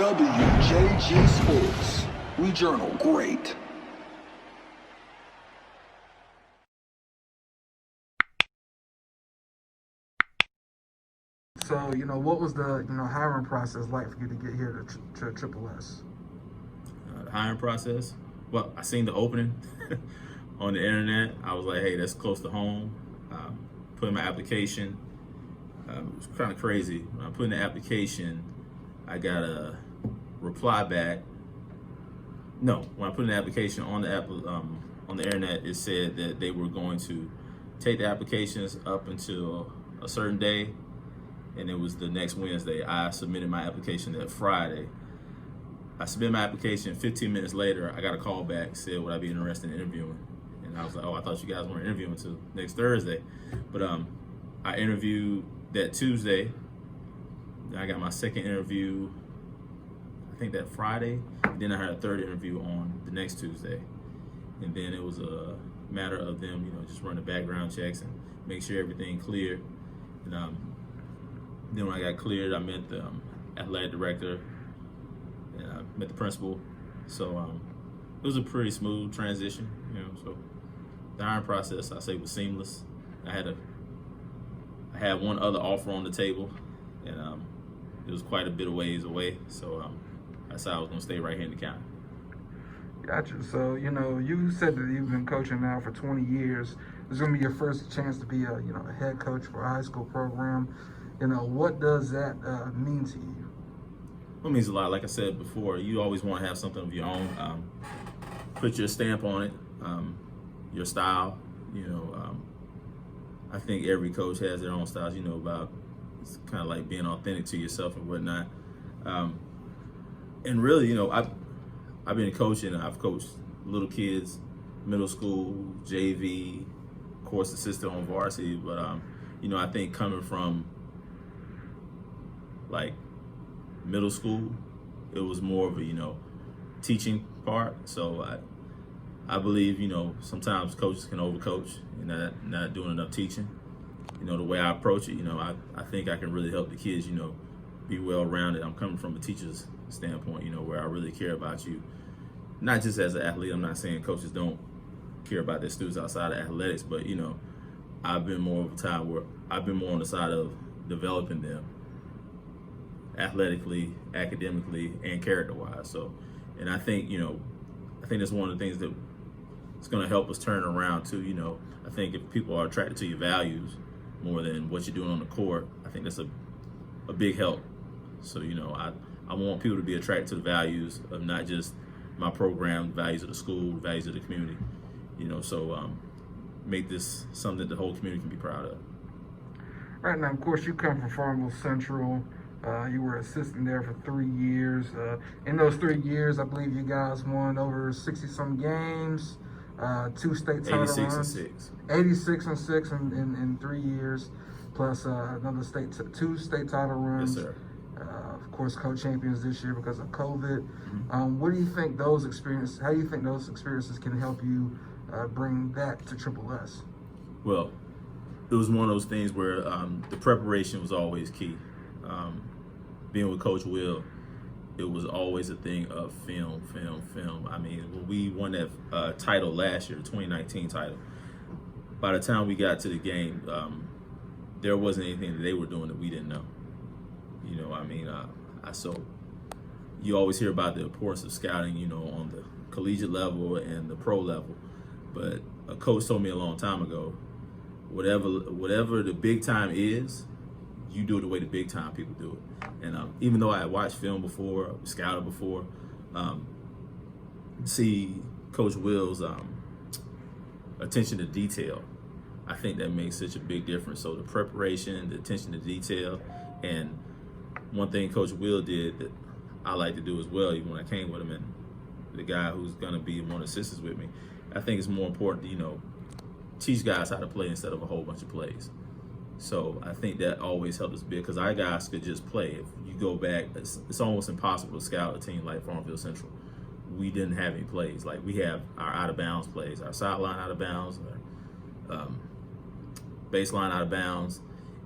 WJG Sports. We journal great. So, what was the, hiring process like for you to get here to Triple S? The hiring process. Well, I seen the opening on the internet. I was like, hey, that's close to home. Put in my application. It was kind of crazy. When I put in the application, I got a reply back. No, when I put in the application on the internet, it said that they were going to take the applications up until a certain day, and it was the next Wednesday. I submitted my application that Friday. I submitted my application. 15 minutes later, I got a call back, said would I be interested in interviewing, and I was like, oh, I thought you guys weren't interviewing until next Thursday. But I interviewed that Tuesday. I got my second interview, I think that Friday. And then I had a third interview on the next Tuesday. And then it was a matter of them, just run the background checks and make sure everything cleared. And then when I got cleared, I met the athletic director and I met the principal. So it was a pretty smooth transition, So the hiring process, I say, was seamless. I had one other offer on the table, and it was quite a bit of ways away. So I decided I was going to stay right here in the county. Gotcha. So, you said that you've been coaching now for 20 years. This is going to be your first chance to be a head coach for a high school program. What does that mean to you? It means a lot. Like I said before, you always want to have something of your own. Put your stamp on it, your style. I think every coach has their own styles. About it's kind of like being authentic to yourself and whatnot. And really, I've been coaching. I've coached little kids, middle school, JV, of course, assistant on varsity. But I think coming from like middle school, it was more of a teaching part. So I believe sometimes coaches can overcoach and not doing enough teaching. The way I approach it, I think I can really help the kids be well rounded. I'm coming from a teacher's standpoint, where I really care about you, not just as an athlete. I'm not saying coaches don't care about their students outside of athletics, but I've been more of a time where I've been more on the side of developing them athletically, academically, and character-wise. So, and I think that's one of the things that it's going to help us turn around too. I think if people are attracted to your values more than what you're doing on the court, I think that's a big help. So, I want people to be attracted to the values of not just my program, the values of the school, the values of the community, so make this something that the whole community can be proud of. Right now, of course, you come from Farmville Central. You were assistant there for 3 years. In those 3 years, I believe you guys won over 60-some games, 2 state title 86 runs. and 6. 86 and 6 in 3 years, plus another two state title runs. Yes, sir. Of course, co-champions this year because of COVID. Mm-hmm. What do you think those experiences? How do you think those experiences can help you bring that to Triple S? Well, it was one of those things where the preparation was always key. Being with Coach Will, it was always a thing of film. I mean, when we won that title last year, the 2019 title, by the time we got to the game, there wasn't anything that they were doing that we didn't know. So you always hear about the importance of scouting, on the collegiate level and the pro level. But a coach told me a long time ago, whatever the big time is, you do it the way the big time people do it. And even though I had watched film before, scouted before, see Coach Will's attention to detail, I think that makes such a big difference. So the preparation, the attention to detail, and one thing Coach Will did that I like to do as well, even when I came with him, and the guy who's gonna be one of the assistants with me, I think it's more important to, teach guys how to play instead of a whole bunch of plays. So I think that always helped us big because our guys could just play. If you go back, it's almost impossible to scout a team like Farmville Central. We didn't have any plays. Like we have our out of bounds plays, our sideline out of bounds, our baseline out of bounds,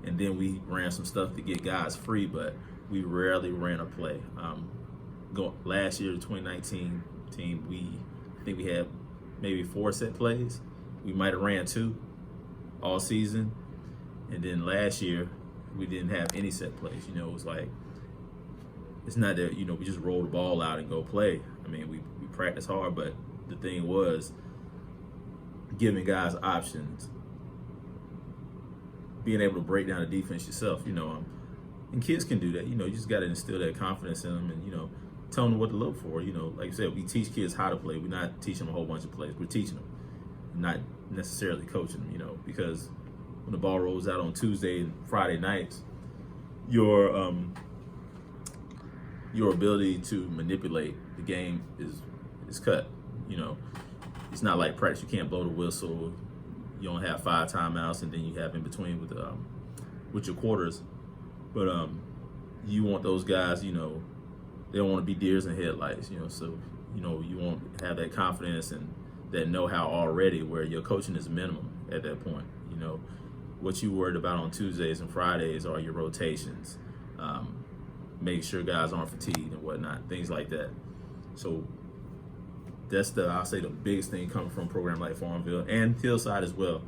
and then we ran some stuff to get guys free, but we rarely ran a play. last year, the 2019 team, I think we had maybe 4 set plays. We might have ran 2 all season, and then last year we didn't have any set plays. You know, it was like, it's not that, you know, we just roll the ball out and go play. I mean, we practice hard, but the thing was giving guys options, being able to break down the defense yourself, you know, and kids can do that. You know, you just got to instill that confidence in them and, you know, tell them what to look for. You know, like I said, we teach kids how to play. We're not teaching them a whole bunch of plays. We're teaching them, not necessarily coaching them, you know, because when the ball rolls out on Tuesday and Friday nights, your ability to manipulate the game is cut. You know, it's not like practice. You can't blow the whistle. You only have 5 timeouts, and then you have in between with your quarters. But you want those guys, you know, they don't want to be deers in headlights, you know. So, you know, you want to have that confidence and that know-how already, where your coaching is minimum at that point. You know, what you worried about on Tuesdays and Fridays are your rotations, make sure guys aren't fatigued and whatnot, things like that. So that's I'll say the biggest thing coming from a program like Farmville and Hillside as well.